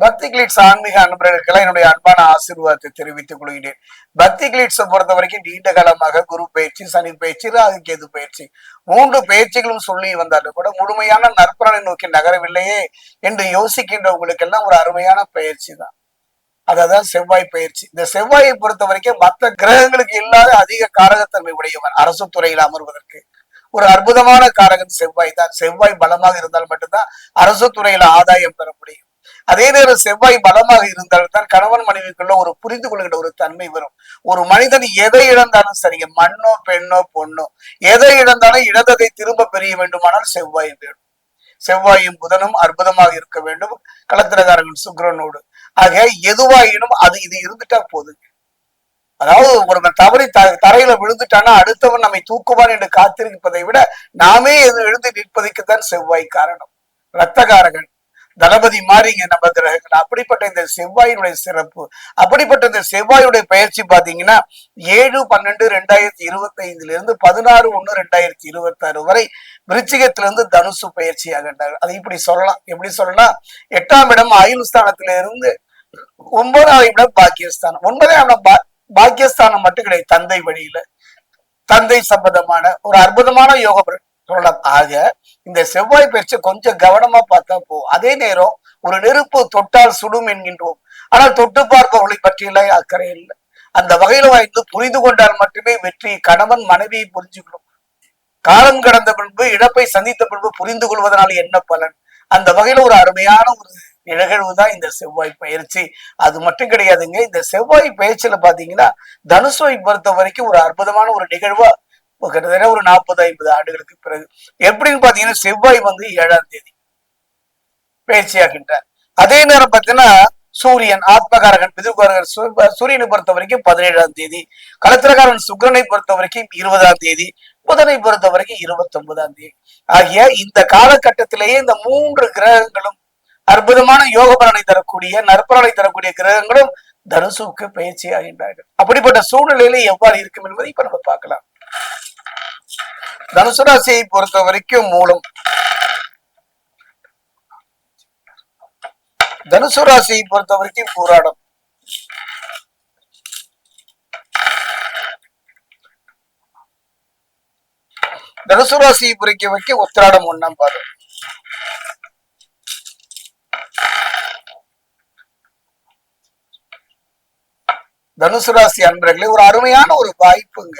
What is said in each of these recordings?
பக்தி கிளிட்ஸ் ஆன்மீக அன்பர்களுக்கெல்லாம் என்னுடைய அன்பான ஆசீர்வாதத்தை தெரிவித்துக் கொள்கிறேன். பக்தி கிளிட்ஸை பொறுத்த வரைக்கும் நீண்ட காலமாக குரு பயிற்சி, சனி பயிற்சி, ராகு கேது பயிற்சி 3 பயிற்சிகளும் சொல்லி வந்தாலும் கூட முழுமையான நற்பலனை நோக்கி நகரவில்லையே என்று யோசிக்கின்றவங்களுக்கு எல்லாம் ஒரு அருமையான பயிற்சி தான். அதான் செவ்வாய் பயிற்சி. இந்த செவ்வாயை பொறுத்த வரைக்கும் மற்ற கிரகங்களுக்கு இல்லாத அதிக காரகத்தன்மை உடையவர். அரசு துறையில் அமர்வதற்கு ஒரு அற்புதமான காரகன் செவ்வாய் தான். செவ்வாய் பலமாக இருந்தால் மட்டும்தான் அரசு துறையில ஆதாயம் பெற முடியும். அதே நேரம் செவ்வாய் பலமாக இருந்தால்தான் கணவன் மனைவிக்குள்ள ஒரு புரிந்து கொள்கின்ற ஒரு தன்மை வரும். ஒரு மனிதன் எதை இழந்தாலும் சரிங்க, மண்ணோ பெண்ணோ பொண்ணோ எதை இழந்தாலும் இழந்ததை திரும்ப பெரிய வேண்டுமானால் செவ்வாய் வேணும். செவ்வாயும் புதனும் அற்புதமாக இருக்க வேண்டும், களத்திரகாரர்கள் சுக்கிரனோடு. ஆக எதுவாயினும் அது இது இருந்துட்டா போதுங்க. அதாவது ஒருவன் தவறி தரையில விழுந்துட்டானா அடுத்தவன் நம்மை தூக்குவான் என்று காத்திருப்பதை விட நாமே எழுந்து நிற்பதற்குத்தான் செவ்வாய் காரணம். இரத்தகாரகன் தளபதி மாறிங்க நம்ம கிரகங்கள். அப்படிப்பட்ட இந்த செவ்வாயினுடைய சிறப்பு, அப்படிப்பட்ட இந்த செவ்வாயுடைய பயிற்சி பாத்தீங்கன்னா 7/12/2025 16/1/2026 வரை விருச்சிகத்திலிருந்து தனுசு பயிற்சி ஆகின்றார். அதை இப்படி சொல்லலாம். எப்படி சொல்லலாம்? 8ஆம் இடம் ஆயுள் ஸ்தானத்திலிருந்து 9ஆம் இடம் பாக்கியஸ்தானம். 9ஆம் இடம் பாக்கியஸ்தானம் மட்டும் கிடையாது, தந்தை வழியில தந்தை சம்பந்தமான ஒரு அற்புதமான யோகம் சொல்லலாம். ஆக இந்த செவ்வாய் பயிற்சி கொஞ்சம் கவனமா பார்த்தா போகும். அதே நேரம் ஒரு நெருப்பு தொட்டால் சுடும் என்கின்றோம், ஆனால் தொட்டு பார்ப்பவர்களை பற்றியெல்லாம் அக்கறை இல்லை. அந்த வகையில வாய்ந்து புரிந்து கொண்டால் மட்டுமே வெற்றி. கணவன் மனைவியை புரிஞ்சுக்கணும். காலம் கடந்த பின்பு இழப்பை சந்தித்த பின்பு புரிந்து கொள்வதனால என்ன பலன்? அந்த வகையில ஒரு அருமையான ஒரு நிகழ்வு தான் இந்த செவ்வாய் பயிற்சி. அது மட்டும் கிடையாதுங்க. இந்த செவ்வாய் பயிற்சியில பாத்தீங்கன்னா தனுசுவை பொறுத்த வரைக்கும் ஒரு அற்புதமான ஒரு நிகழ்வா கிட்டத்தட்ட ஒரு 40-50 ஆண்டுகளுக்கு பிறகு எப்படின்னு பாத்தீங்கன்னா செவ்வாய் 7ஆம் தேதி பயிற்சியாகின்றார். அதே நேரம் பாத்தீங்கன்னா சூரியன் ஆத்மகாரகன் பிதுகாரகன் சூரியனை பொறுத்த வரைக்கும் 17ஆம் தேதி, களத்திரகாரன் சுக்கிரனை பொறுத்த வரைக்கும் 20ஆம் தேதி, புதனை பொறுத்த வரைக்கும் 29ஆம் தேதி ஆகிய இந்த காலகட்டத்திலேயே இந்த 3 கிரகங்களும் அற்புதமான யோக பலனை தரக்கூடிய நற்பலனை தரக்கூடிய கிரகங்களும் தனுசுக்கு பயிற்சி ஆகின்றார்கள். அப்படிப்பட்ட சூழ்நிலையில எவ்வாறு இருக்கும் என்பதை இப்ப நம்ம பார்க்கலாம். தனுசு ராசியை பொறுத்த வரைக்கும் மூலம், தனுசு ராசியை பொறுத்த வரைக்கும் போராடம், தனுசு ராசியை பொறுத்த வரைக்கும் உத்திராடம் 1ஆம் பாதம், தனுசு ராசி அன்பர்களே ஒரு அருமையான ஒரு வாய்ப்புங்க.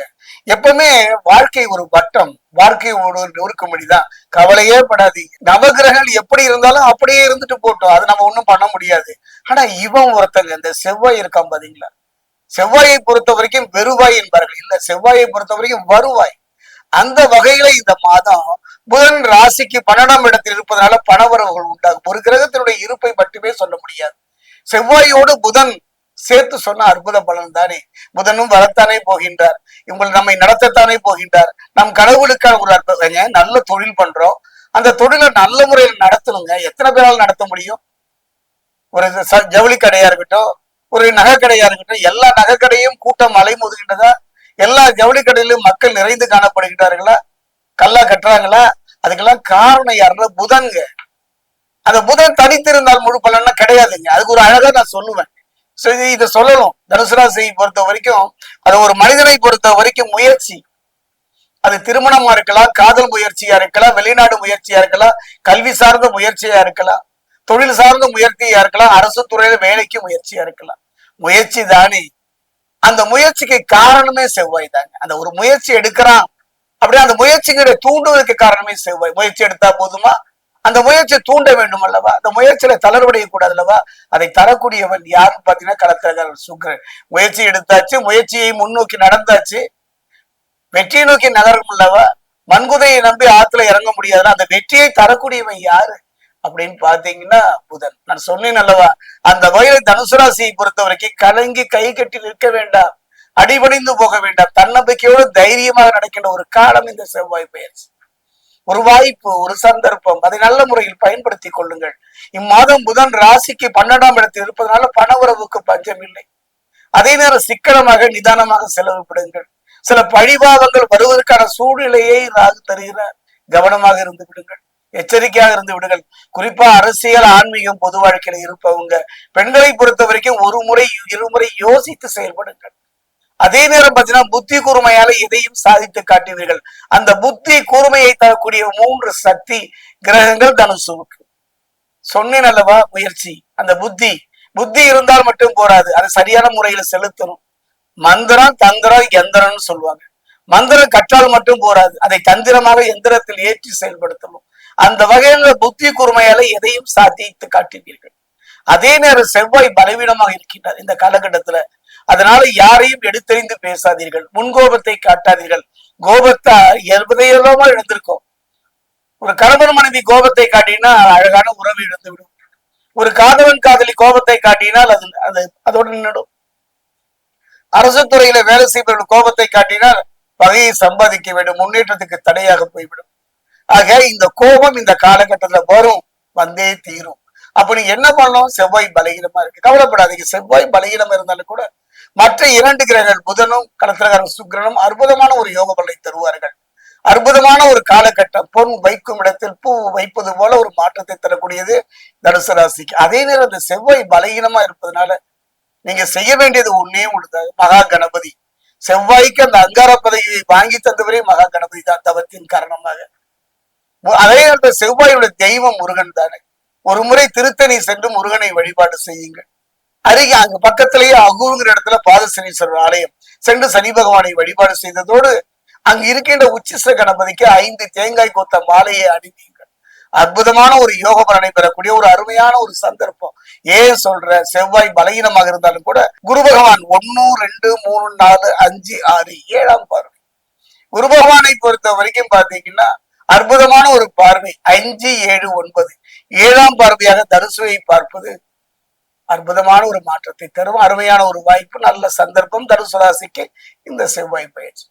எப்பவுமே வாழ்க்கை ஒரு வட்டம், வாழ்க்கை ஒரு நொறுக்கும்படிதான். கவலையே படாதீங்க. நவகிரகங்கள் எப்படி இருந்தாலும் அப்படியே இருந்துட்டு போட்டோம், அது நம்ம ஒண்ணும் பண்ண முடியாது. ஆனா இவன் ஒருத்தங்க இந்த செவ்வாய் இருக்கான் பாத்தீங்களா, செவ்வாயை பொறுத்த வரைக்கும் வெறுவாய் என்பார்கள், இல்ல செவ்வாயை பொறுத்த வரைக்கும் வருவாய். அந்த வகையில இந்த மாதம் புதன் ராசிக்கு 12ஆம் இடத்தில் இருப்பதனால பணவரவுகள் உண்டாகும். ஒரு கிரகத்தினுடைய இருப்பை மட்டுமே சொல்ல முடியாது. செவ்வாயோடு புதன் சேர்த்து சொன்ன அற்புத பலன் தானே. புதனும் வரத்தானே போகின்றார், இவங்களை நம்மை நடத்தத்தானே போகின்றார். நம் கடவுளுக்கான ஒரு அற்புதங்க. நல்ல தொழில் பண்றோம், அந்த தொழிலை நல்ல முறையில் நடத்தணுங்க. எத்தனை பேரால் நடத்த முடியும்? ஒரு ஜவுளி கடையா இருக்கட்டும், ஒரு நகை கடையா இருக்கட்டும், எல்லா நகை கடையும் கூட்டம் அலைமோதுகின்றதா? எல்லா ஜவுளி கடையிலும் மக்கள் நிறைந்து காணப்படுகின்றார்களா? கல்லா கட்டுறாங்களா? அதுக்கெல்லாம் காரணம் யாருன்னா புதன்க. அந்த புதன் தனித்திருந்தால் முழு பலன்னா கிடையாதுங்க. அதுக்கு ஒரு அழகா நான் சொல்லுவேன், இதை சொல்லணும். தனுசு ராசியை பொறுத்த வரைக்கும் அது ஒரு மனிதனை பொறுத்த வரைக்கும் முயற்சி. அது திருமணமா இருக்கலாம், காதல் முயற்சியா இருக்கலாம், வெளிநாடு முயற்சியா இருக்கலாம், கல்வி சார்ந்த முயற்சியா இருக்கலாம், தொழில் சார்ந்த முயற்சியா இருக்கலாம், அரசு துறையில வேலைக்கு முயற்சியா இருக்கலாம். முயற்சி தானே. அந்த முயற்சிக்கு காரணமே செவ்வாய் தாங்க. அந்த ஒரு முயற்சி எடுக்கிறான் அப்படியே அந்த முயற்சிகளை தூண்டுவதற்கு காரணமே செவ்வாய். முயற்சி எடுத்தா போதுமா? அந்த முயற்சியை தூண்ட வேண்டும் அல்லவா? அந்த முயற்சியில தளர்வடைய கூடாது அல்லவா? அதை தரக்கூடியவன் யாருன்னு பாத்தீங்கன்னா களத்திரகாரன் சுக்கிரன். முயற்சி எடுத்தாச்சு, முயற்சியை முன்னோக்கி நடந்தாச்சு, வெற்றியை நோக்கி நகரும் அல்லவா? மண்குதையை நம்பி ஆத்துல இறங்க முடியாது. அந்த வெற்றியை தரக்கூடியவன் யாரு அப்படின்னு பாத்தீங்கன்னா புதன். நான் சொன்னேன் அல்லவா, அந்த வகையில தனுசு ராசியை பொறுத்த வரைக்கும் கலங்கி கை கட்டி நிற்க வேண்டாம், அடிபணிந்து போக வேண்டாம். தன்னம்பிக்கையோடு தைரியமாக நடக்கின்ற ஒரு காலம் இந்த செவ்வாய் பயிற்சி. ஒரு வாய்ப்பு, ஒரு சந்தர்ப்பம், அதை நல்ல முறையில் பயன்படுத்தி கொள்ளுங்கள். இம்மாதம் புதன் ராசிக்கு 12ஆம் இடத்தில் இருப்பதனால பணவரவுக்கு பஞ்சம் இல்லை. அதே நேரம் சிக்கனமாக நிதானமாக செலவுப்படுங்கள். சில பழிபாவங்கள் வருவதற்கான சூழ்நிலையை ராகு தருகிறார், கவனமாக இருந்து விடுங்கள். எச்சரிக்கையாக இருந்து விடுங்கள். குறிப்பா அரசியல், ஆன்மீகம், பொது வாழ்க்கையில இருப்பவங்க பெண்களை பொறுத்த வரைக்கும் ஒரு முறை இருமுறை யோசித்து செயல்படுங்கள். அதே நேரம் பார்த்தீங்கன்னா புத்தி கூர்மையால எதையும் சாதித்து காட்டுவீர்கள். அந்த புத்தி கூர்மையை தரக்கூடிய 3 சக்தி கிரகங்கள் தனுசுவுக்கு. சொன்னேன் அல்லவா முயற்சி. அந்த புத்தி புத்தி இருந்தால் மட்டும் போராது, அதை சரியான முறையில செலுத்தணும். மந்திரம், தந்திரம், எந்திரம்னு சொல்லுவாங்க. மந்திரம் கற்றால் மட்டும் போராது, அதை தந்திரமாக எந்திரத்தில் ஏற்றி செயல்படுத்தணும். அந்த வகையில புத்தி கூர்மையால எதையும் சாதித்து காட்டுவீர்கள். அதே நேரம் செவ்வாய் பலவீனமாக இருக்கின்றார் இந்த காலகட்டத்துல. அதனால யாரையும் எடுத்தறிந்து பேசாதீர்கள், முன்கோபத்தை காட்டாதீர்கள். கோபத்தை எதையெல்லாமோ இழந்திருக்கோம். ஒரு கணவன் மனைவி கோபத்தை காட்டினா அழகான உறவு இழந்து விடும். ஒரு காதவன் காதலி கோபத்தை காட்டினால் அது அதோடு நின்றுடும். அரசு துறையில வேலை செய்பவர்கள் கோபத்தை காட்டினால் பகையை சம்பாதிக்க வேண்டும், முன்னேற்றத்துக்கு தடையாக போய்விடும். ஆக இந்த கோபம் இந்த காலகட்டத்துல வரும், வந்தே தீரும். அப்ப நீங்க என்ன பண்ணணும்? செவ்வாய் பலகீனமா இருக்கு, கவலைப்படாதீங்க. செவ்வாய் பலகீனமா இருந்தாலும் கூட மற்ற 2 கிரகங்கள் புதனும் கடத்திரகாரன் சுக்கிரனும் அற்புதமான ஒரு யோக பலனை தருவார்கள். அற்புதமான ஒரு காலகட்டம். பொன் வைக்கும் இடத்தில் பூ வைப்பது போல ஒரு மாற்றத்தை தரக்கூடியது தனுசு ராசிக்கு. அதே நேரம் அந்த செவ்வாய் பலகீனமா இருப்பதனால நீங்க செய்ய வேண்டியது ஒன்னே ஒன்று, மகா கணபதி. செவ்வாய்க்கு அந்த அங்கார பதவியை வாங்கி தந்தவரே மகா கணபதி தான், தவத்தின் காரணமாக. அதே அந்த செவ்வாயுடைய தெய்வம் முருகன் தானே. ஒரு முறை திருத்தணி சென்று முருகனை வழிபாடு செய்யுங்கள். அருகே அங்க பக்கத்திலேயே அகூருங்கிற இடத்துல பாதசனீஸ்வரர் ஆலயம் சென்று சனி பகவானை வழிபாடு செய்ததோடு அங்கு இருக்கின்ற உச்சிச கணபதிக்கு 5 தேங்காய் கொத்த மாலையை அணிவீங்கள். அற்புதமான ஒரு யோக பலனை பெறக்கூடிய ஒரு அருமையான ஒரு சந்தர்ப்பம். ஏன் சொல்ற? செவ்வாய் பலகீனமாக இருந்தாலும் கூட குரு பகவான் 1, 2, 3, 4, 5, 6 7ஆம் பார்வை. குரு பகவானை பொறுத்த வரைக்கும் பாத்தீங்கன்னா அற்புதமான ஒரு பார்வை. 5, 7, 9 7ஆம் பார்வையாக தனுசுவை பார்ப்பது அற்புதமான ஒரு மாற்றத்தை தரும். அருமையான ஒரு வாய்ப்பு, நல்ல சந்தர்ப்பம் தனுசு ராசிக்கு இந்த செவ்வாய் பயிற்சி.